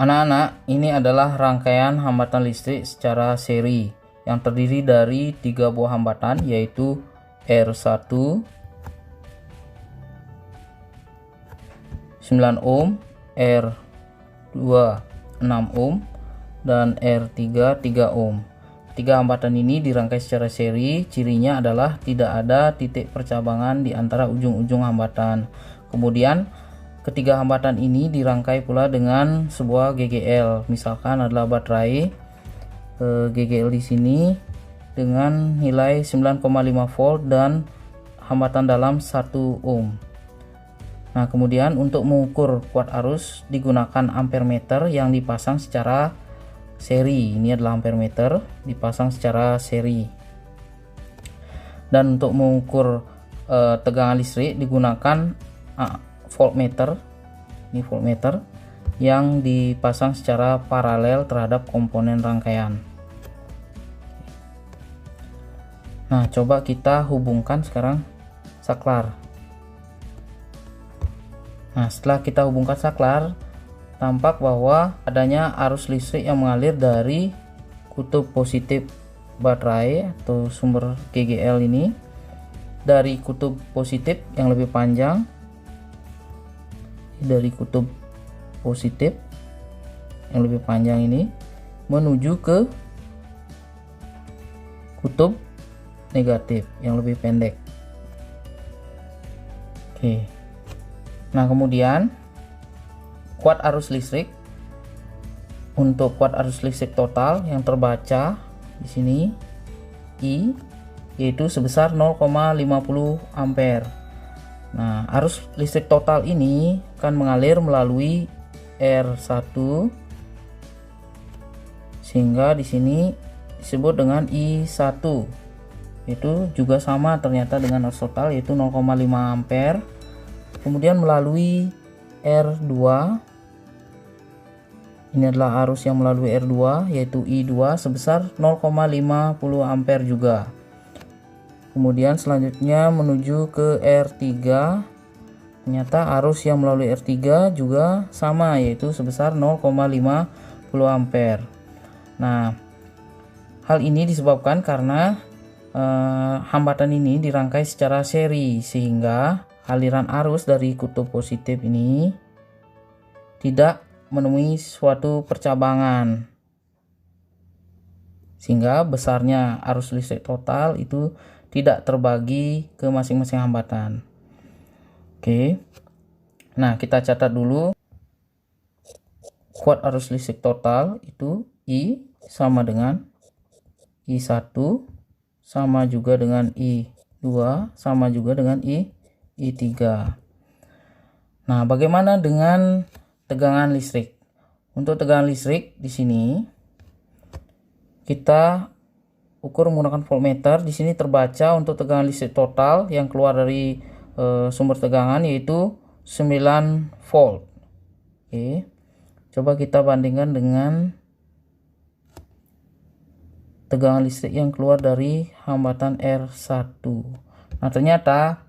Anak-anak, ini adalah rangkaian hambatan listrik secara seri yang terdiri dari 3 buah hambatan, yaitu R1 9 ohm, R2 6 ohm, dan R3 3 ohm. Tiga hambatan ini dirangkai secara seri. Cirinya adalah tidak ada titik percabangan di antara ujung-ujung hambatan. Kemudian ketiga hambatan ini dirangkai pula dengan sebuah GGL. Misalkan adalah baterai GGL di sini dengan nilai 9,5 volt dan hambatan dalam 1 ohm. Nah, kemudian untuk mengukur kuat arus digunakan ampere meter yang dipasang secara seri. Ini adalah ampere meter dipasang secara seri. Dan untuk mengukur tegangan listrik digunakan voltmeter. Ini voltmeter yang dipasang secara paralel terhadap komponen rangkaian. Nah, coba kita hubungkan sekarang saklar. Nah, setelah kita hubungkan saklar, tampak bahwa adanya arus listrik yang mengalir dari kutub positif baterai atau sumber GGL ini, dari kutub positif yang lebih panjang, dari kutub positif yang lebih panjang ini menuju ke kutub negatif yang lebih pendek. Oke. Nah, kemudian kuat arus listrik, untuk kuat arus listrik total yang terbaca di sini I, yaitu sebesar 0,50 ampere. Nah, arus listrik total ini akan mengalir melalui R1 sehingga di sini disebut dengan I1. Itu juga sama ternyata dengan arus total, yaitu 0,5 ampere. Kemudian melalui R2, ini adalah arus yang melalui R2 yaitu I2 sebesar 0,50 ampere juga. Kemudian selanjutnya menuju ke R3, ternyata arus yang melalui R3 juga sama, yaitu sebesar 0,50 ampere. Nah, hal ini disebabkan karena hambatan ini dirangkai secara seri, sehingga aliran arus dari kutub positif ini tidak menemui suatu percabangan, sehingga besarnya arus listrik total itu tidak terbagi ke masing-masing hambatan. Oke. Nah, kita catat dulu. Kuat arus listrik total itu I sama dengan I1 sama juga dengan I2 sama juga dengan I3. Nah, bagaimana dengan tegangan listrik? Untuk tegangan listrik di sini kita ukur menggunakan voltmeter. Di sini terbaca untuk tegangan listrik total yang keluar dari sumber tegangan yaitu 9 volt. Oke. Coba kita bandingkan dengan tegangan listrik yang keluar dari hambatan R1. Nah, ternyata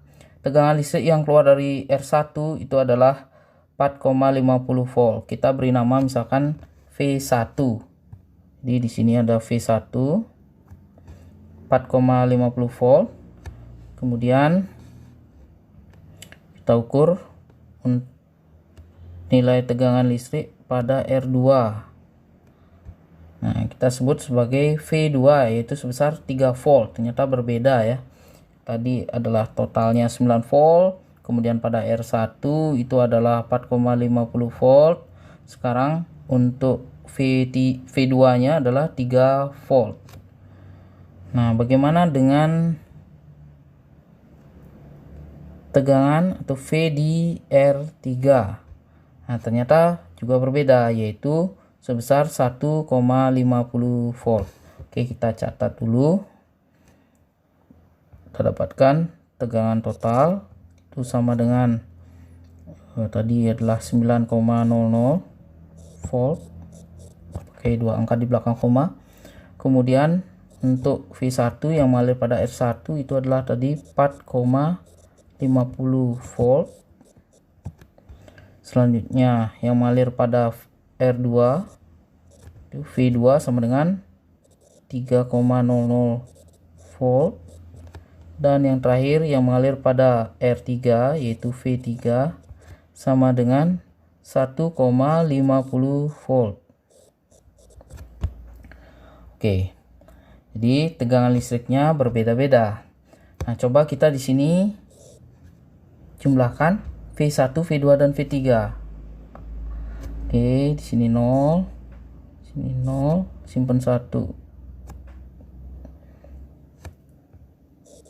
tegangan listrik yang keluar dari R1 itu adalah 4,50 volt. Kita beri nama misalkan V1. Jadi di sini ada V1 4,50 volt. Kemudian kita ukur nilai tegangan listrik pada R2. Nah, kita sebut sebagai V2 yaitu sebesar 3 volt. Ternyata berbeda ya. Tadi adalah totalnya 9 volt, kemudian pada R1 itu adalah 4,50 volt. Sekarang untuk V2 nya adalah 3 volt. Nah, bagaimana dengan tegangan atau V di R3? Nah, ternyata juga berbeda, yaitu sebesar 1,50 volt. Oke, kita catat dulu. Kita dapatkan tegangan total itu sama dengan tadi adalah 9,00 volt, pakai dua angka di belakang koma. Kemudian untuk V1 yang mengalir pada R1 itu adalah tadi 4,50 volt. Selanjutnya yang mengalir pada R2 itu V2 sama dengan 3,00 volt, dan yang terakhir yang mengalir pada R3 yaitu V3 sama dengan 1,50 volt. Oke. Jadi tegangan listriknya berbeda-beda. Nah, coba kita di sini jumlahkan V1, V2 dan V3. Oke, di sini 0, sini 0, simpan 1.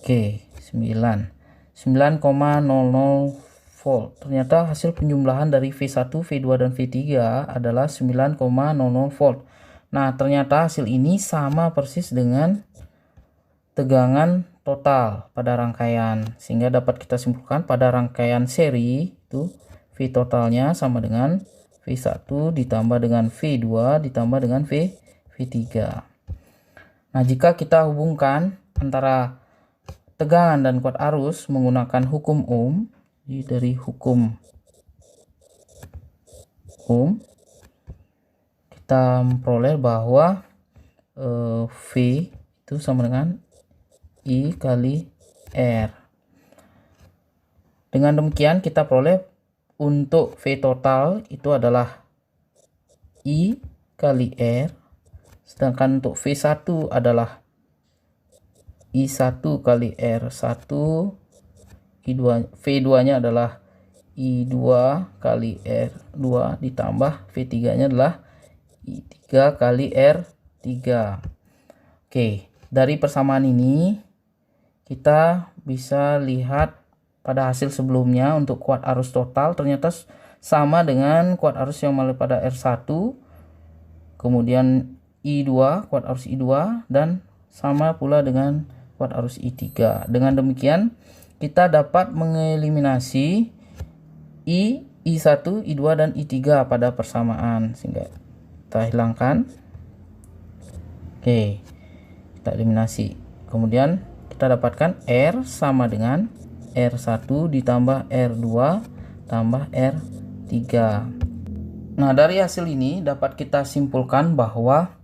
Oke, 9,00 volt. Ternyata hasil penjumlahan dari V1, V2 dan V3 adalah 9,00 volt. Nah, ternyata hasil ini sama persis dengan tegangan total pada rangkaian, sehingga dapat kita simpulkan pada rangkaian seri itu V totalnya sama dengan V1 ditambah dengan V2 ditambah dengan V3. Nah, jika kita hubungkan antara tegangan dan kuat arus menggunakan hukum Ohm, jadi dari hukum Ohm kita memperoleh bahwa V itu sama dengan I kali R. Dengan demikian kita peroleh untuk V total itu adalah I kali R, sedangkan untuk V1 adalah I1 kali R1, V2 nya adalah I2 kali R2 ditambah V3 nya adalah I3 kali R3. Oke, dari persamaan ini kita bisa lihat pada hasil sebelumnya untuk kuat arus total ternyata sama dengan kuat arus yang mengalir pada R1, kemudian I2, kuat arus I2, dan sama pula dengan kuat arus I3. Dengan demikian kita dapat mengeliminasi I1, I2, dan I3 pada persamaan, sehingga kita hilangkan. Oke, kita eliminasi. Kemudian kita dapatkan R sama dengan R1 ditambah R2 tambah R3. Nah, dari hasil ini dapat kita simpulkan bahwa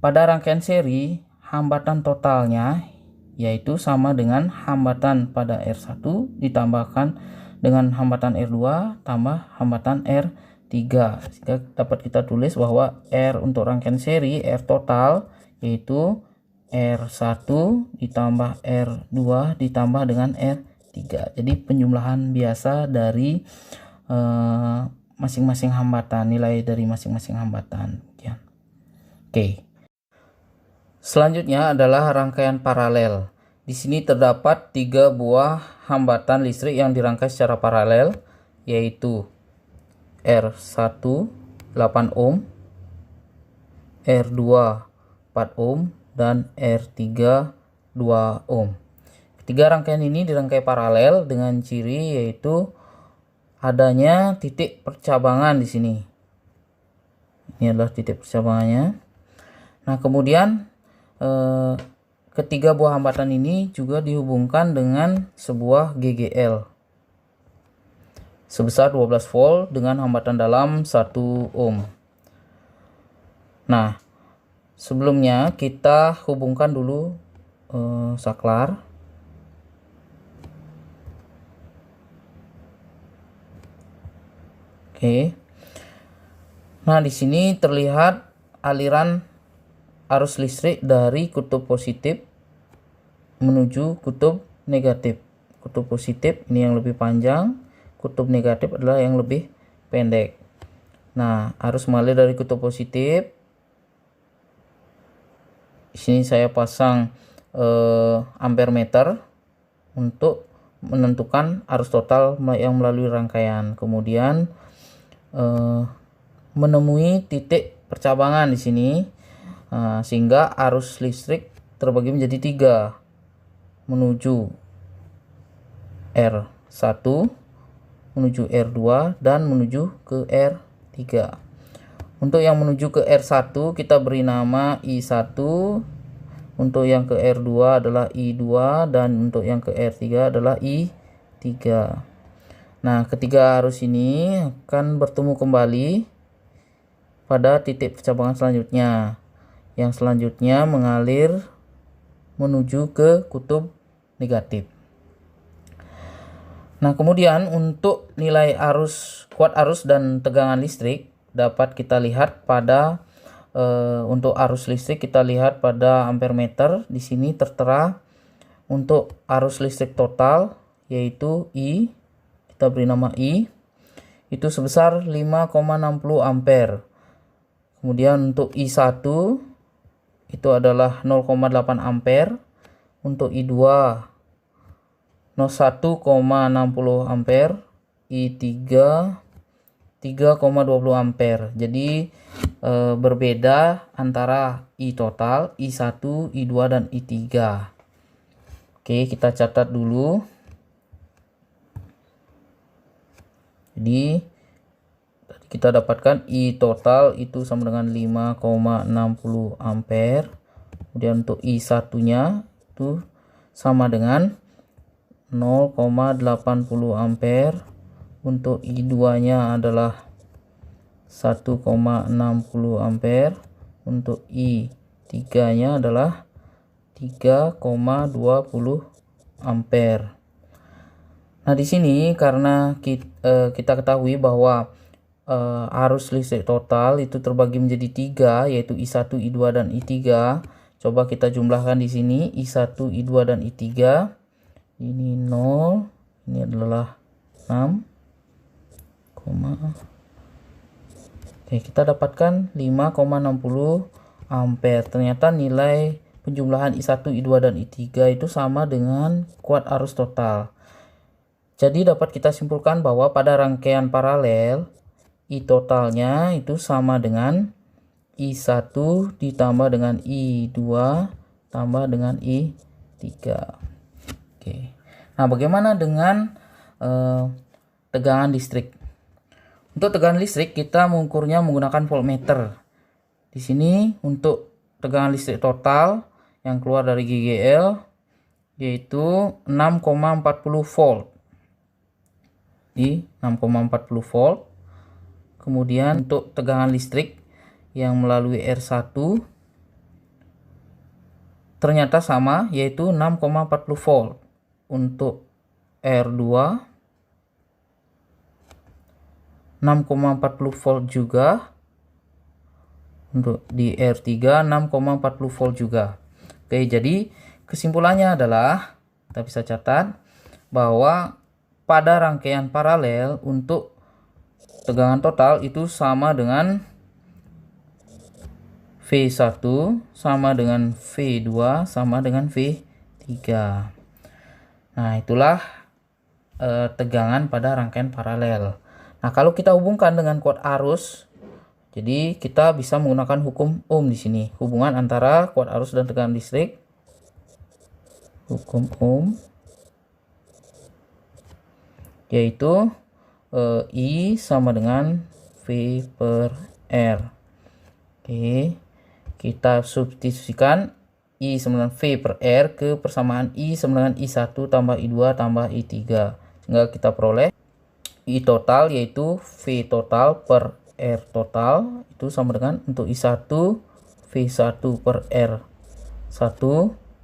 pada rangkaian seri hambatan totalnya yaitu sama dengan hambatan pada R1 ditambahkan dengan hambatan R2 tambah hambatan R3. Sehingga dapat kita tulis bahwa R untuk rangkaian seri, R total yaitu R1 ditambah R2 ditambah dengan R3. Jadi penjumlahan biasa dari masing-masing hambatan, nilai dari masing-masing hambatan. Ya. Oke. Selanjutnya adalah rangkaian paralel. Di sini terdapat 3 buah hambatan listrik yang dirangkai secara paralel, yaitu R1 8 ohm, R2 4 ohm, dan R3 2 ohm. Ketiga rangkaian ini dirangkai paralel dengan ciri yaitu adanya titik percabangan di sini. Ini adalah titik percabangannya. Nah, kemudian ketiga buah hambatan ini juga dihubungkan dengan sebuah GGL sebesar 12 volt dengan hambatan dalam 1 ohm. Nah, sebelumnya kita hubungkan dulu saklar. Oke. Nah, di sini terlihat aliran arus listrik dari kutub positif menuju kutub negatif. Kutub positif ini yang lebih panjang, kutub negatif adalah yang lebih pendek. Nah, arus mengalir dari kutub positif. Di sini saya pasang ampere meter untuk menentukan arus total yang melalui rangkaian. Kemudian menemui titik percabangan di sini. Sehingga arus listrik terbagi menjadi 3 menuju R1, menuju R2, dan menuju ke R3. Untuk yang menuju ke R1 kita beri nama I1, untuk yang ke R2 adalah I2, dan untuk yang ke R3 adalah I3. Nah, ketiga arus ini akan bertemu kembali pada titik percabangan selanjutnya. Yang selanjutnya mengalir menuju ke kutub negatif. Nah, kemudian untuk nilai arus, kuat arus dan tegangan listrik dapat kita lihat pada untuk arus listrik kita lihat pada ampere meter. Di sini tertera untuk arus listrik total yaitu I, kita beri nama I, itu sebesar 5,60 ampere. Kemudian untuk I1 itu adalah 0,8 ampere. Untuk I2 1,60 ampere, I3 3,20 ampere. Jadi berbeda antara I total, I1, I2 dan I3. Oke, kita catat dulu. Jadi kita dapatkan I total itu sama dengan 5,60 ampere. Kemudian untuk I1-nya itu sama dengan 0,80 ampere. Untuk I2-nya adalah 1,60 ampere. Untuk I3-nya adalah 3,20 ampere. Nah, di sini karena kita ketahui bahwa arus listrik total itu terbagi menjadi 3, yaitu I1, I2 dan I3. Coba kita jumlahkan di sini I1, I2 dan I3. Ini 0, ini adalah 6, oke, kita dapatkan 5,60 ampere. Ternyata nilai penjumlahan I1, I2 dan I3 itu sama dengan kuat arus total. Jadi dapat kita simpulkan bahwa pada rangkaian paralel I totalnya itu sama dengan I1 ditambah dengan I2 tambah dengan I3. Oke. Nah, bagaimana dengan tegangan listrik? Untuk tegangan listrik kita mengukurnya menggunakan voltmeter. Di sini untuk tegangan listrik total yang keluar dari GGL yaitu 6,40 volt. Di 6,40 volt. Kemudian untuk tegangan listrik yang melalui R1 ternyata sama yaitu 6,40 volt. Untuk R2 6,40 volt juga. Untuk di R3 6,40 volt juga. Oke, jadi kesimpulannya adalah kita bisa catat bahwa pada rangkaian paralel untuk tegangan total itu sama dengan V1 sama dengan V2 sama dengan V3. Nah, itulah tegangan pada rangkaian paralel. Nah, kalau kita hubungkan dengan kuat arus, jadi kita bisa menggunakan hukum Ohm di sini. Hubungan antara kuat arus dan tegangan listrik. Hukum Ohm yaitu I sama dengan V per R. Oke, kita substitusikan I sama dengan V per R ke persamaan I sama dengan I1 tambah I2 tambah I3. Sehingga kita peroleh I total yaitu V total per R total itu sama dengan untuk I1 V1 per R1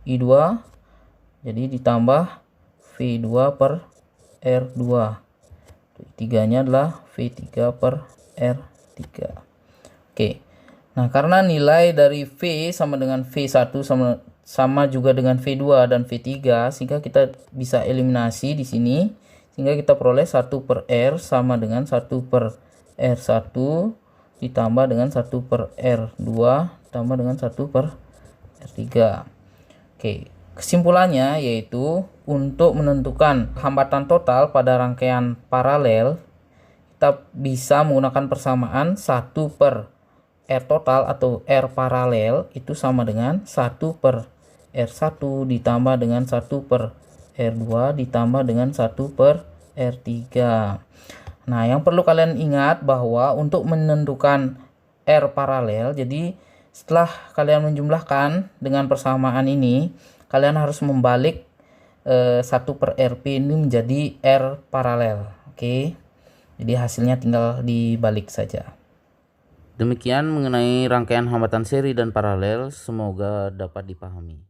I2 jadi ditambah V2 per R2. I3-nya adalah V3 per R3. Oke. Nah, karena nilai dari V sama dengan V1 sama juga dengan V2 dan V3, sehingga kita bisa eliminasi di sini. Sehingga kita peroleh 1 per R sama dengan 1 per R1 ditambah dengan 1 per R2 ditambah dengan 1 per R3. Oke, kesimpulannya yaitu untuk menentukan hambatan total pada rangkaian paralel, kita bisa menggunakan persamaan 1 per R total atau R paralel itu sama dengan 1 per R1 ditambah dengan 1 per R2 ditambah dengan 1 per R3. Nah, yang perlu kalian ingat bahwa untuk menentukan R paralel, jadi setelah kalian menjumlahkan dengan persamaan ini, kalian harus membalik 1 per RP ini menjadi R paralel. Oke. Jadi hasilnya tinggal dibalik saja. Demikian mengenai rangkaian hambatan seri dan paralel, semoga dapat dipahami.